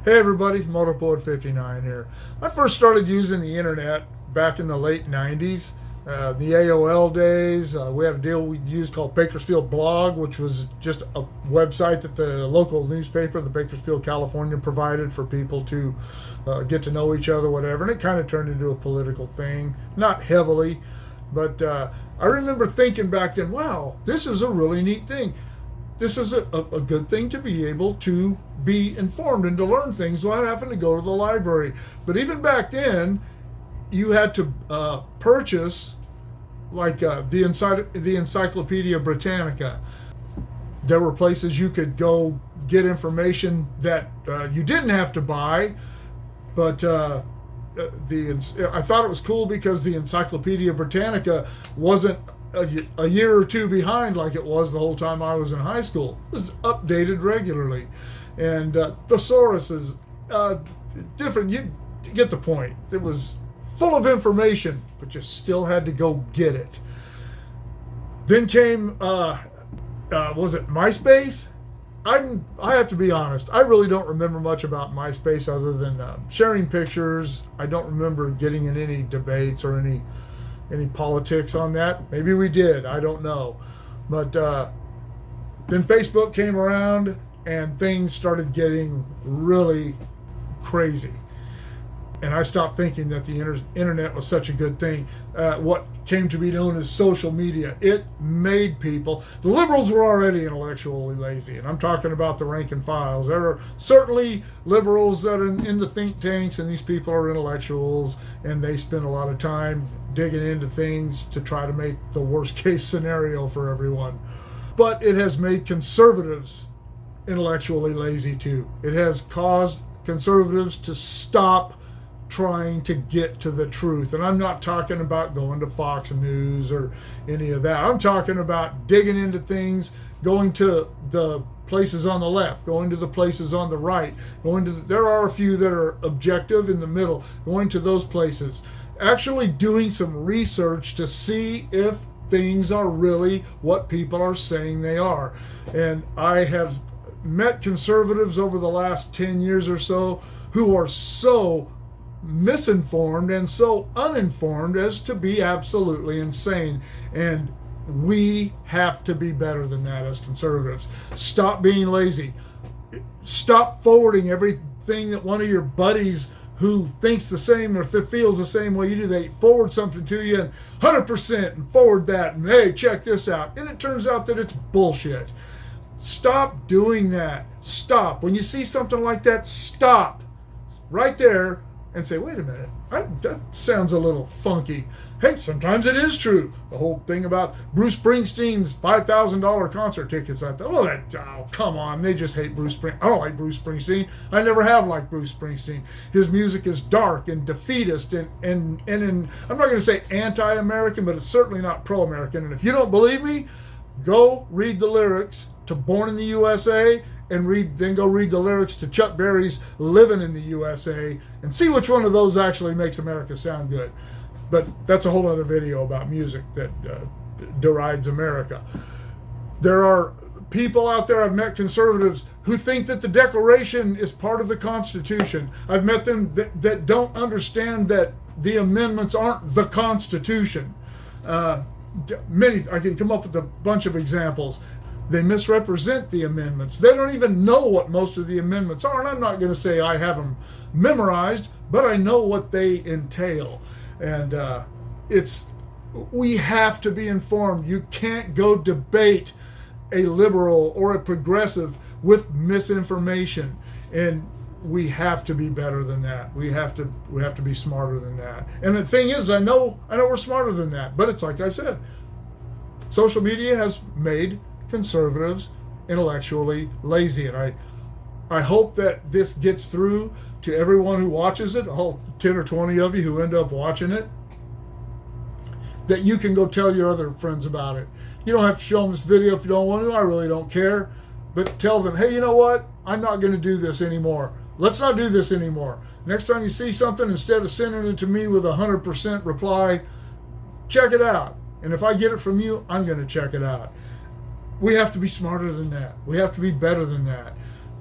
Hey everybody, Motorboard59 here. I first started using the internet back in the late 90s, the AOL days. We had a deal we used called Bakersfield Blog, which was just a website that the local newspaper, the Bakersfield, California, provided for people to get to know each other, whatever. And it kind of turned into a political thing, not heavily, but I remember thinking back then, wow, this is a really neat thing. This is a good thing to be able to be informed and to learn things without having to go to the library. But even back then, you had to purchase like the Encyclopedia Britannica. There were places you could go get information that you didn't have to buy, but I thought it was cool because the Encyclopedia Britannica wasn't a year or two behind like it was the whole time I was in high school. It was updated regularly. And thesaurus is different. You get the point. It was full of information, but you still had to go get it. Then came, was it MySpace? I have to be honest. I really don't remember much about MySpace other than sharing pictures. I don't remember getting in any debates or any politics on that. Maybe we did, I don't know. But then Facebook came around and things started getting really crazy. And I stopped thinking that the internet was such a good thing. What came to be known as social media, it made people, the liberals were already intellectually lazy, and I'm talking about the rank and files. There are certainly liberals that are in the think tanks, and these people are intellectuals, and they spend a lot of time digging into things to try to make the worst case scenario for everyone. But it has made conservatives intellectually lazy too. It has caused conservatives to stop trying to get to the truth. And I'm not talking about going to Fox News or any of that. I'm talking about digging into things, going to the places on the left, going to the places on the right, there are a few that are objective in the middle, going to those places, actually doing some research to see if things are really what people are saying they are. And I have met conservatives over the last 10 years or so who are so misinformed and so uninformed as to be absolutely insane. And we have to be better than that as conservatives. Stop being lazy. Stop forwarding everything that one of your buddies who thinks the same or feels the same way you do, they forward something to you and 100% and forward that and hey, check this out. And it turns out that it's bullshit. Stop doing that. Stop. When you see something like that, stop right there and say, wait a minute, that sounds a little funky. Hey, sometimes it is true. The whole thing about Bruce Springsteen's $5,000 concert tickets. I thought, oh, come on, they just hate Bruce Springsteen. I don't like Bruce Springsteen. I never have liked Bruce Springsteen. His music is dark and defeatist and I'm not going to say anti-American, but it's certainly not pro-American. And if you don't believe me, go read the lyrics to Born in the USA and then go read the lyrics to Chuck Berry's Living in the USA and see which one of those actually makes America sound good. But that's a whole other video about music that derides America. There are people out there, I've met conservatives who think that the Declaration is part of the Constitution. I've met them that don't understand that the amendments aren't the Constitution. I can come up with a bunch of examples. They misrepresent the amendments. They don't even know what most of the amendments are. And I'm not going to say I have them memorized, but I know what they entail. And we have to be informed. You can't go debate a liberal or a progressive with misinformation. And we have to be better than that. We have to be smarter than that. And the thing is, I know we're smarter than that. But it's like I said, social media has made conservatives intellectually lazy, and I hope that this gets through to everyone who watches it, all 10 or 20 of you who end up watching it, that you can go tell your other friends about it. You don't have to show them this video if you don't want to. I really don't care, but tell them, hey, you know what, I'm not going to do this anymore. Let's not do this anymore. Next time you see something, instead of sending it to me with a 100% reply, check it out. And if I get it from you, I'm going to check it out. We have to be smarter than that. We have to be better than that.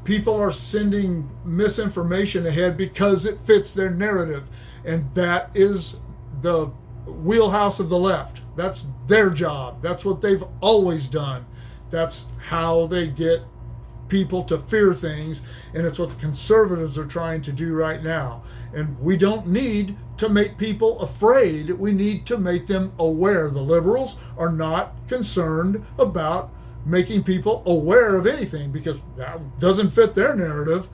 people are sending misinformation ahead because it fits their narrative. And that is the wheelhouse of the left. That's their job. That's what they've always done. That's how they get people to fear things, and it's what the conservatives are trying to do right now. And we don't need to make people afraid. We need to make them aware. The liberals are not concerned about making people aware of anything because that doesn't fit their narrative.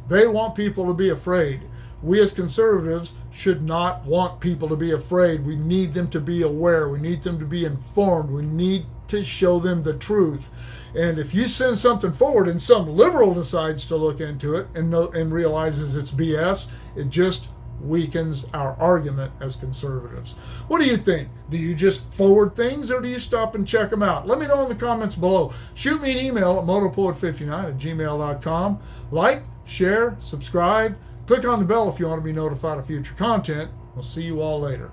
They want people to be afraid. We as conservatives should not want people to be afraid. We need them to be aware. We need them to be informed. We need to show them the truth. And if you send something forward and some liberal decides to look into it and realizes it's BS, it just weakens our argument as conservatives. What do you think? Do you just forward things or do you stop and check them out? Let me know in the comments below. Shoot me an email at motopoet59@gmail.com. Like, share, subscribe. Click on the bell if you want to be notified of future content. We'll see you all later.